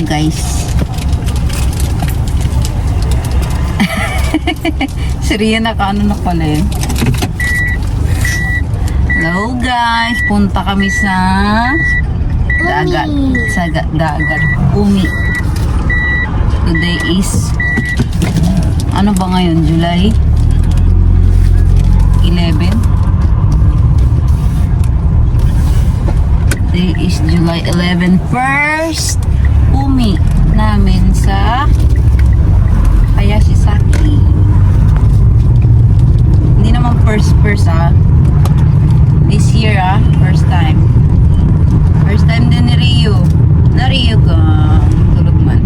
guys. Si Ria nakaano na pala eh. Hello guys, punta kami sa dagat. Sa dagat. Umi. Today is ano ba ngayon? July 11? Today is July 11. First umi namin sa Hayashizaki. Hindi naman first this year first time din ni Rio. Na Rio ka tulog man.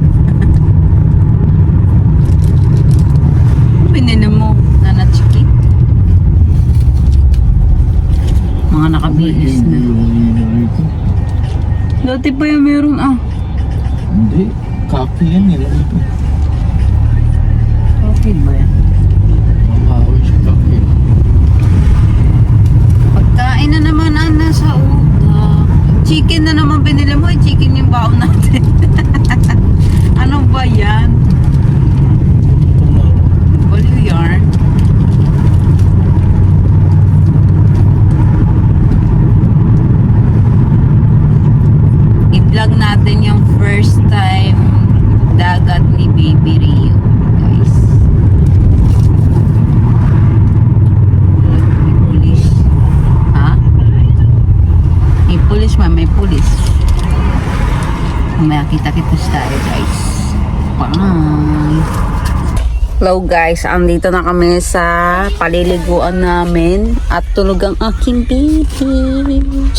Pinili mo nanachiki. Mga nakabihis na. Dati pa yung meron Hindi, kaki yan nila ito. Okay ba yan? Mabahoy siya kaki. Pagkain na naman sa utak. Chicken na naman pinili mo. Chicken yung baon natin. Ano ba yan? Baliw yarn. I-vlog natin yung first time dagat ni Baby Rio, guys. May pulis. Ha? May pulis man, may pulis. Mamaya kita-kita tayo, guys. Bye! Hello guys, andito na kami sa paliliguan namin at tulog ang aking baby.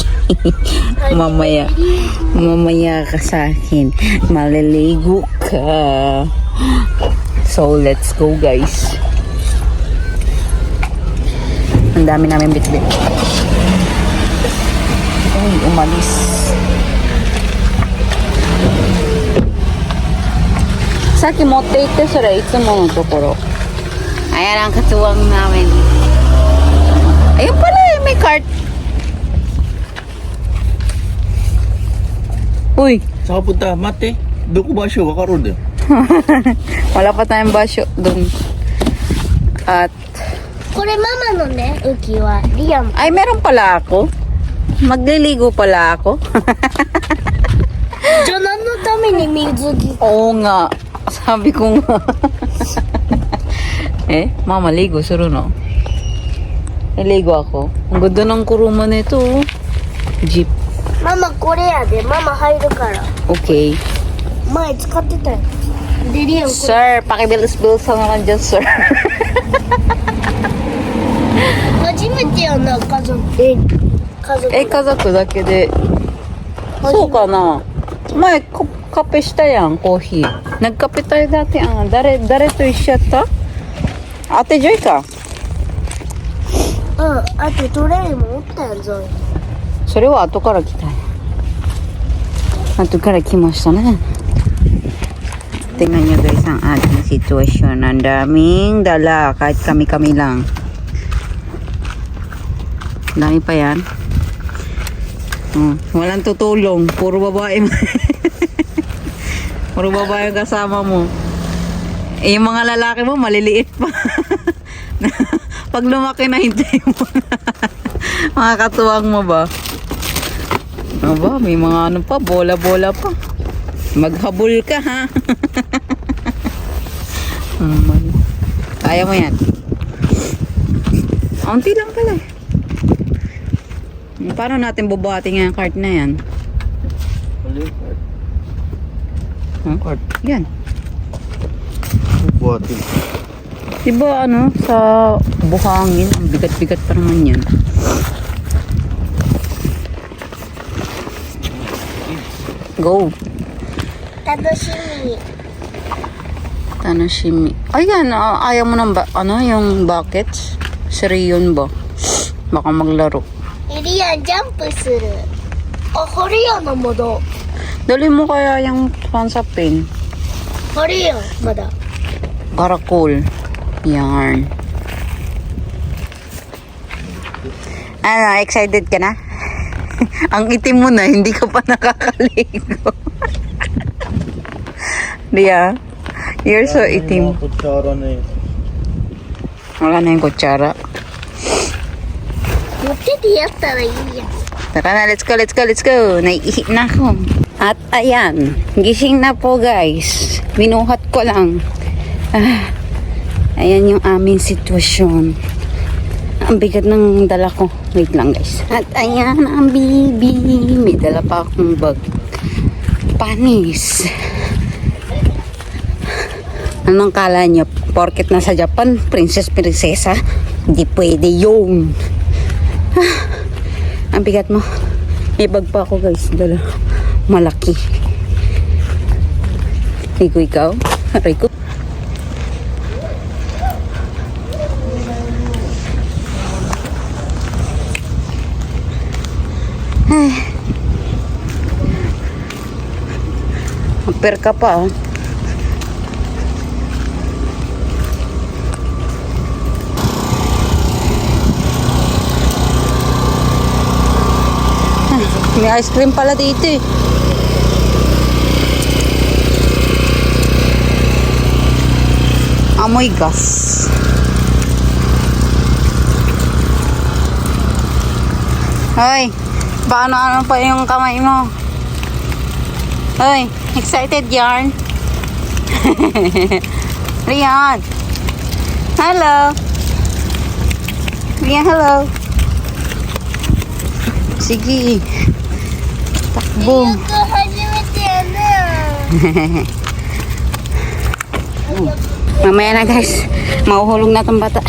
mamaya ka sa akin, maliligo ka. So let's go guys. Ang dami namin bitbit. Uy, umalis. Saki motte itte sura itsumo no tokoro. Ayan ang katuwang namin. Ayun pala may cart. Uy, Saka punta, mate. Doon ko ba siya? Wakarod eh. wala pa tayong basyo dun. At これママのね、浮き輪、リアム。 ay meron pala ako. Magliligo pala ako. じゃあ何のために水着 Oo nga. Sabi ko nga. Mama, ligo, suro no? Ligo ako. Ang ganda ng kuruma nito. Jeep. ママこれやで、ママ入るから。 Okay. 前使ってたよ。で、リアムこれ。 Sir, pakibilis-bilis ka naman dyan, sir. 初めてやな、家族。家族。家族だけで。そうかな前、カペしたやん、コーヒー。Nagkape tayo dati. Dare to siya ta? Ate Joy ka? うん、あとトレイもおったやん、ゾイ。それは後から来たんや。後から来ましたね。Tingnan nyo guys ang ating sitwasyon. Ang daming dala. Kahit kami-kami lang. Dami pa yan. Walang tutulong. Puro babae. Puro babae ang kasama mo. Yung mga lalaki mo, maliliit pa. Pag lumaki na, hintay mo na. Mga katuwang mo ba? Aba, may mga ano pa, bola-bola pa. Maghabol ka, ha? Kaya mo yan. Unti lang pala eh. Paano natin bubuhatin yung cart na yan? Cart. Yan. Buhatin. Diba ano, sa buhangin, ang bigat-bigat pa naman yan. Go. 楽しみ。 Tanashimi. Ayan, ayaw mo ng yung buckets? Siriyon ba? Baka maglaro. リアンジャンプする。あ、掘るよのもど。 Dali mo kaya yung pansapin. 掘るよ、まだ。 Para cool. Yarn. Ano, excited ka na? Ang itim mo na, hindi ka pa nakakaligo. Ria, you're so itim. Mga kutsara na yun. Wala na yung kutsara. 持っててやったらいいやん。 Tara na, let's go, let's go, let's go. Naiihi na ako. At ayan, gising na po guys. Binuhat ko lang. Ayan yung aming sitwasyon. Ang bigat ng dala ko. Wait lang guys. At ayan ang bibi. May dala pa akong bag. Panis. Anong kala nyo? Porket nasa Japan, prinsesa, hindi pwede yun. Ang bigat mo. May bag pa ako guys. Dala. Malaki. Rico, ikaw? Rico? Ay. Amper ka pa oh. May ice cream pala dito eh. Amoy gas. Hoy, paano pa yung kamay mo? Hoy, excited yarn? Rian. Hello. Rian, hello. Sige. Takbo. 初めてやな。 Mamaya na guys. Mauhulog na tong bata.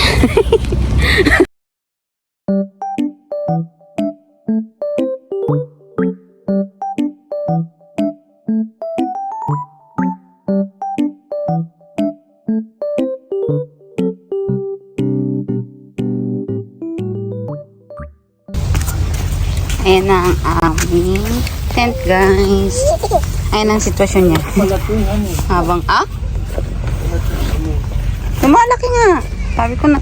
Ayan na ang aming tent guys. Ayan ang sitwasyon niya. Habang lumalaki nga. Sabi ko na.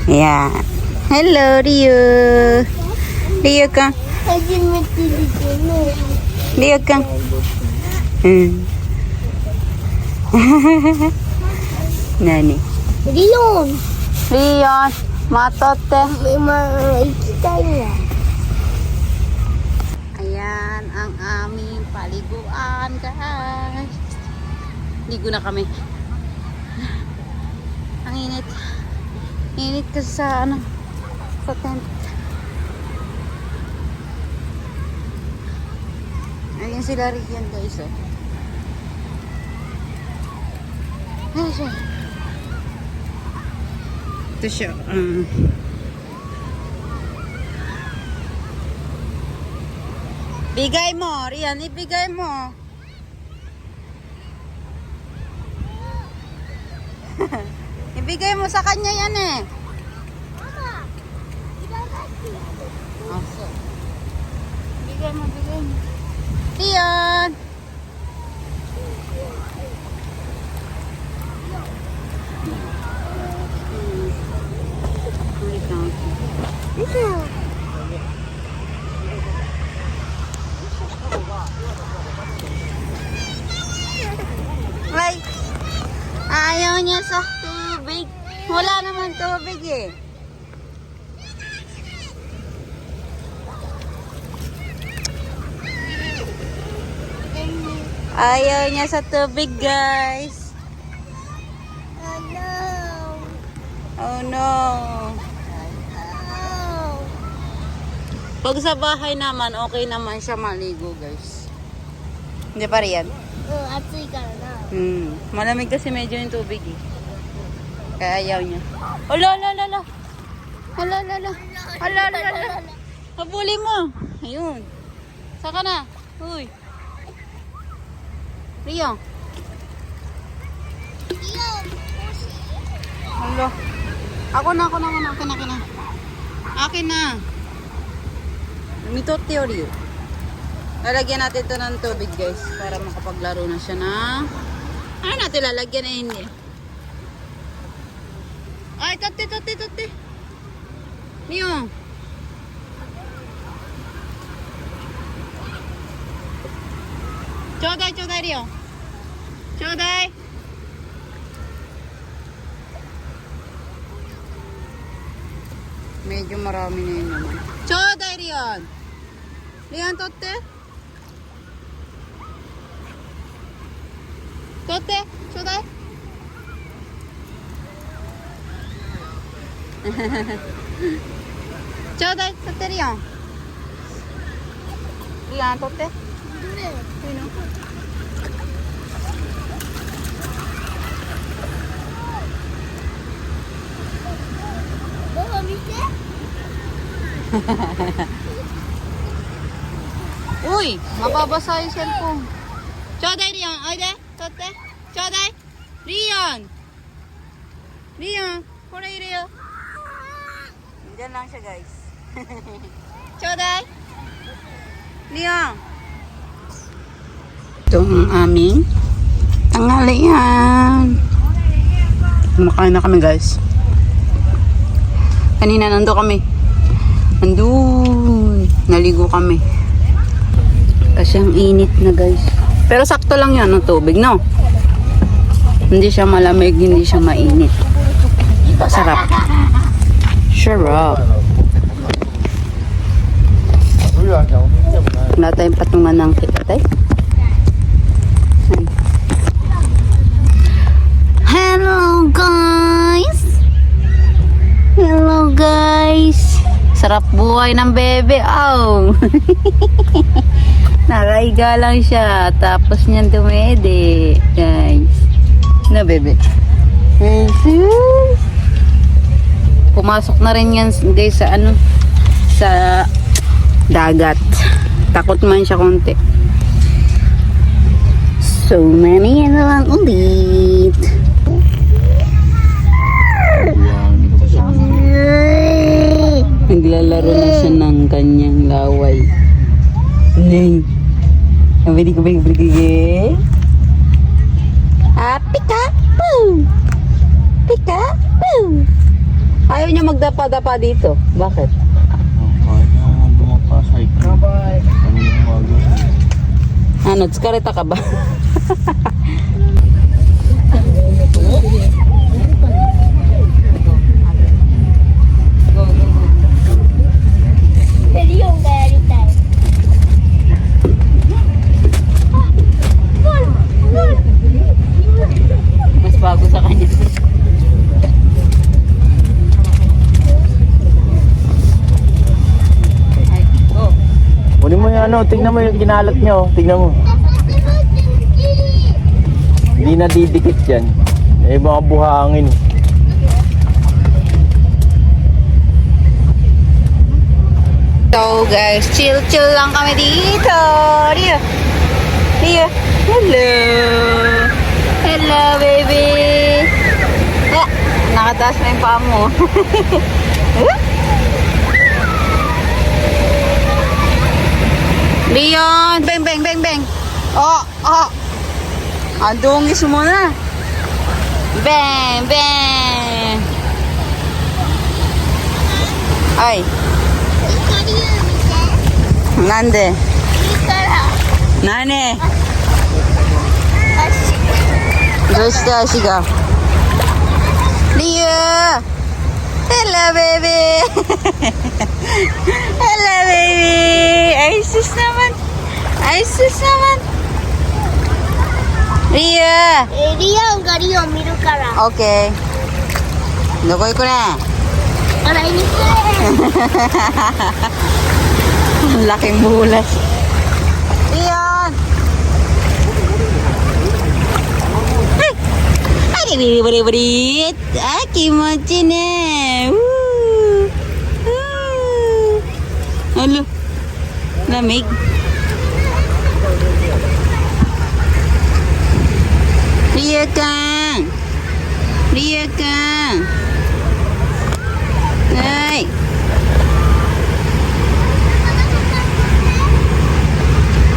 Ayan. Hello Rio. Rio ka. 初めてですよね。 Rio ka. Nani? リオン、 Leon. Matote. 今行きたいな。 Ayan ang aming paliguan guys. Ligo na kami. Ang init. Init kasi sa sa tent. Ayan sila Rian guys oh. Ayan siya. Ito siya. Bigay mo, Rian, ibigay mo. Ibigay mo sa kanya yan eh. Aso. Bigay mo, bigay mo. Rian. Ay, ayaw niya sa tubig. Wala naman tubig eh. Ayaw niya sa tubig guys. Oh no. Oh no. Oh. Pag sa bahay naman, okay naman siya maligo guys. Hindi pa riyan? 暑いからな。 Malamig kasi medyo yung tubig eh. Kaya ayaw niya. Ala, ala, ala, ala. Ala, ala, ala. Ala, ala, ala. Habulin mo. Ayun. Saka na. Uy. Rio. Alo. Ako na. Akin na. Akin na. Mitot theory. Lalagyan natin ito ng tubig guys. Para makapaglaro na siya na. Ano natin lalagyan na hindi? Ay, tote. Niyo. ちょうだいリオン。ちょうだい。Medyo marami na yun naman. Choday, Rion! Rion, totte? Totte? Choday? Choday, totte, Rion. Rion, totte? Yun, oh. Uy, mababasa yung cellphone. Choday, Rion. Oide, totte. Choday. Rion. Rion. Kore ireyo. Diyan lang siya, guys. Choday. Rion. Ito ang aming tanghalian. Kumakain na kami, guys. Kanina nando kami. Nandun. Naligo kami. Kasi ang init na, guys. Pero sakto lang yan ang tubig, no? Hindi siya malamig, hindi siya mainit. Sarap. Sarap. Wala tayong patungan ng kitay. Hello, guys! Hello, guys! Sarap buhay ng bebe. Oh! Nakaiga lang siya. Tapos niyan dumede. Guys. Na, bebe. Pumasok na rin yan, guys, sa ano, sa dagat. Takot man siya konti. So, mami, ano lang ulit. Naglalaro na siya ng kanyang laway. Neng. Ang bili ko bigay. Ah, pika-poo! Pika-poo! Ayaw niya magdapa-dapa dito. Bakit? Kaya niya bumapasay. Bye-bye. Ano yung umaga? Ano, tskareta ka ba? Mas bago sa kanya. Ay, go. Kunin mo yung ano, tignan mo yung kinalat niyo. Tignan mo. Hindi na didikit yan. Eh, mga buhangin. So guys, chill lang kami dito. Rio. Rio. Hello. Hello, baby. Ah, nakataas na yung paa mo. Leon, bang. Oh. Ang dungis mo na. Bang. Ay. Nande? Nane? Dosta足が Rio! Hello, baby! Hello, baby! Ay, sus naman! Rio! リオンがリオン見るから Okay. どこ行くね洗いに行く Ang laking bulas. Leon! Ay, bari-bari-bari. Ah, kimochi ne. Woo! Alo. Lamig. Ria-kan. Ay.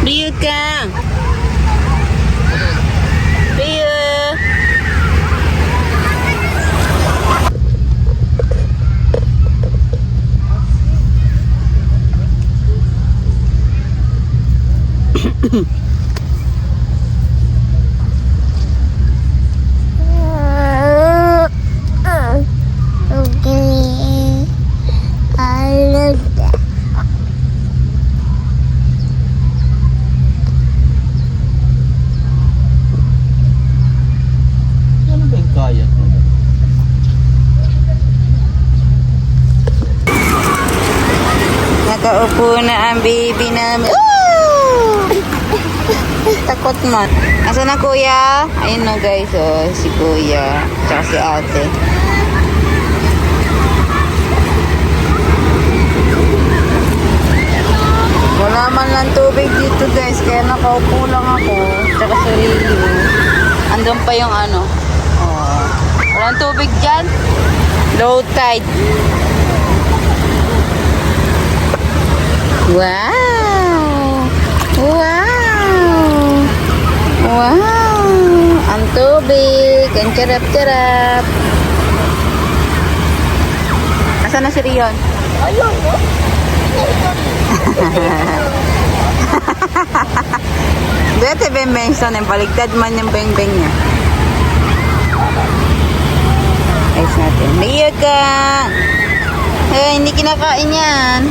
Ria-kan. Ria. Nakaupo na ang baby namin. Woo! Takot man. Asa na kuya? Ayun na guys, oh, si kuya. Tsaka si ate. Wala man lang tubig dito guys, kaya nakaupo lang ako. Tsaka si Rio. Andun pa yung ano. Oh. Walang tubig dyan. Low tide. Wow! Wow! Wow! Ang tubig! Ang charap-charap! Asan na si Rion? Ayun, no? Dito beng-beng sa paligtad man yung beng-beng niya. Ayos natin. Rio ka! Eh, hindi kinakain yan.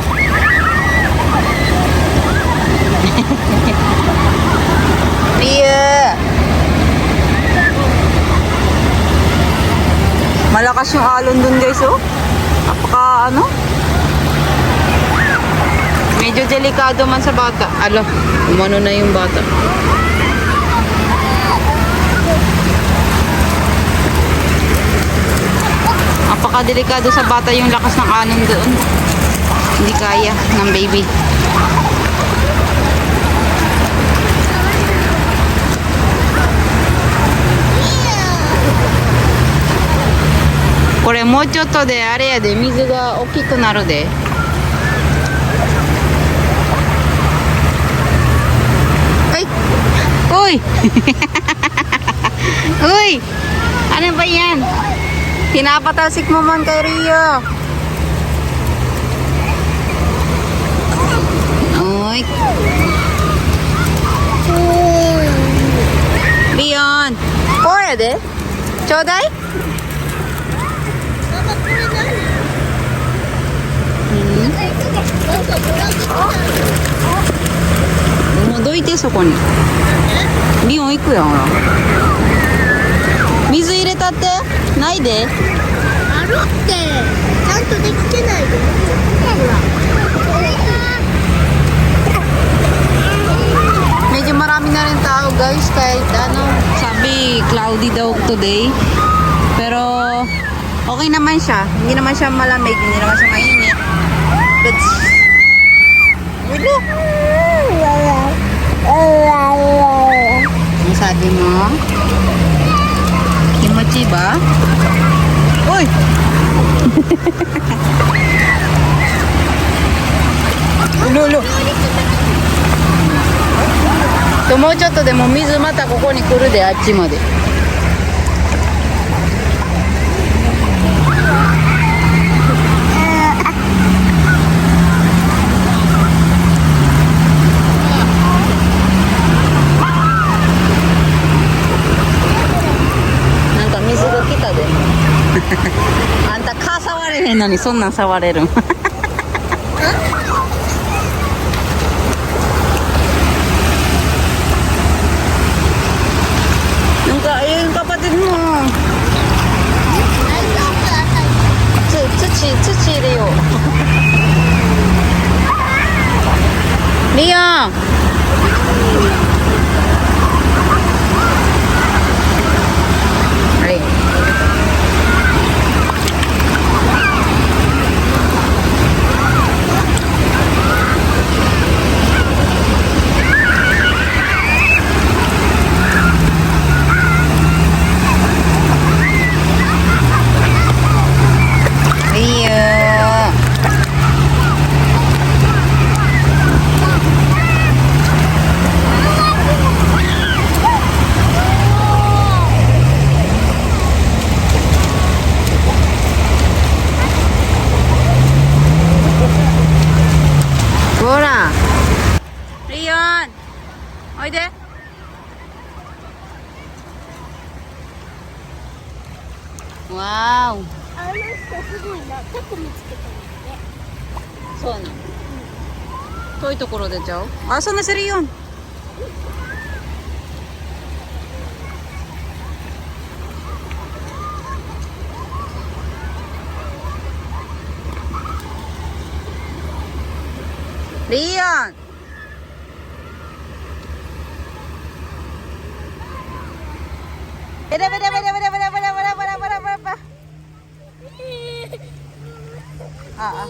Rio! Malakas yung alon dun guys, oh. Napaka ano? Medyo delikado man sa bata. Alo, umano na yung bata. Napaka-delikado sa bata yung lakas ng alon doon. Hindi kaya ng baby. Kore mo chotto de are ya de mizu ga okiku naru de. Ay! Uy! Uy! Ano ba yan? Pinapatalsik mo man kay Rio. Uy! Leon! Kore de? Chodai? Moどいてそこに。リオン行くやんほら。水入れたってないで。あるってちゃんとできてないでほら Medyo marami na rin tao guys kahit ano. Sabi cloudy daw today. Pero okay naman siya. Hindi naman siya malamig, hindi naman siya mainit. But Ulo. Ang sabi mo? Kimochi ba? Uy! Ulo, ulo. Moうちょっとでも水またここに来るで、あっちまで。なんか水が来たで。あんた蚊触れへんのにそんなん触れるん。Ayun kapatid mo. Tsuchi Leo. Leo. Right. Bora. Rion. Oide. Wow. あの人すごいなタコ見つけたんだね そうなの。遠いところ出ちゃう。あ、そんなするよ。Leon! Bida, bida, bida, bida, bida, bida, bida, bida, bida, bida. Ah.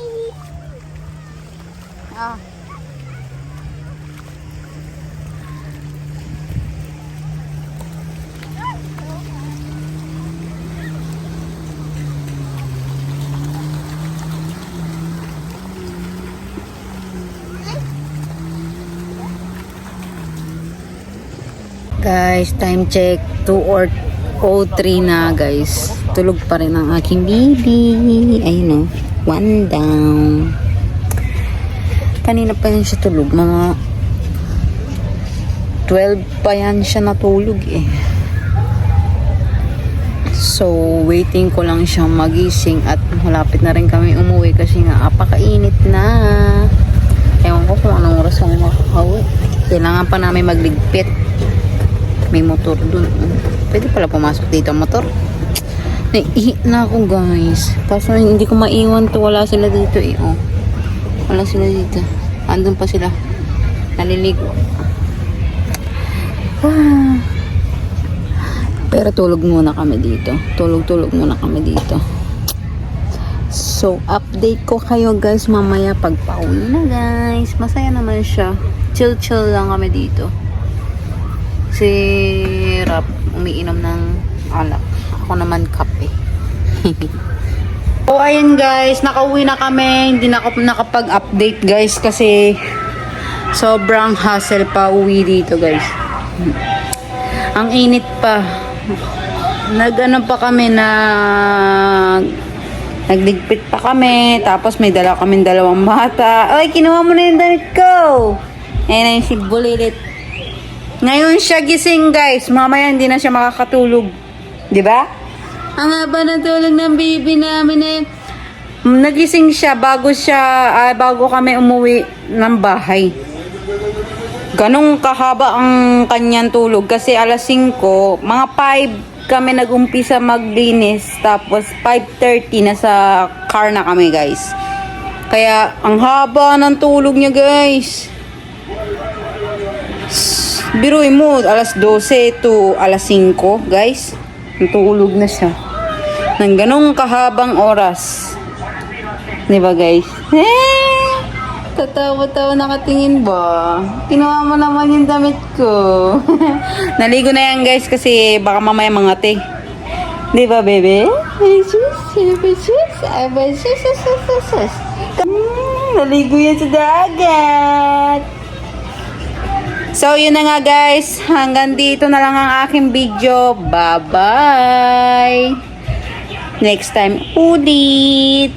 Guys, time check 2:03 na guys. Tulog pa rin ang aking baby. Ayun o, one down. Kanina pa yan siya tulog. Mga 12 pa yan siya natulog eh. So, waiting ko lang siyang magising at malapit na rin kami umuwi kasi nga apakainit na. Ewan ko kung anong oras kami makakauwi. Kailangan pa namin magligpit. May motor dun. Pwede pala pumasok dito ang motor. Naihi na ako guys. Kaso hindi ko maiwan to. Wala sila dito eh. Oh. Wala sila dito. Andun pa sila. Naliligo. Ah. Pero tulog muna kami dito. Tulog muna kami dito. So, update ko kayo guys mamaya pag pauwi na guys. Masaya naman siya. Chill lang kami dito. Si Rap umiinom ng alak. Ako naman kape. So, ayun guys. Nakauwi na kami. Hindi na ako nakapag-update guys kasi sobrang hassle pa uwi dito guys. Ang init pa. Nagano pa kami na nagligpit pa kami. Tapos may dala kaming dalawang bata. Ay, kinuha mo na yung damit ko. Ayan na si Bulilit. Ngayon siya gising guys. Mamaya hindi na siya makakatulog. Diba? Ang haba ng tulog ng baby namin eh. Nagising siya bago kami umuwi ng bahay. Ganong kahaba ang kanyang tulog kasi alas 5, mga 5 kami nag-umpisa maglinis tapos 5:30 na sa car na kami guys. Kaya ang haba ng tulog niya guys. Biruin mo, alas 12 to alas 5 guys. Natulog na siya. Nang ganong kahabang oras. Diba guys? Tatawa-tawa nakatingin ba? Kinuha mo naman yung damit ko. Naligo na yan guys kasi baka mamaya mangati. Di ba bebe? Naligo yan sa dagat. So yun na nga guys. Hanggang dito na lang ang aking video. Bye-bye. Next time ulit.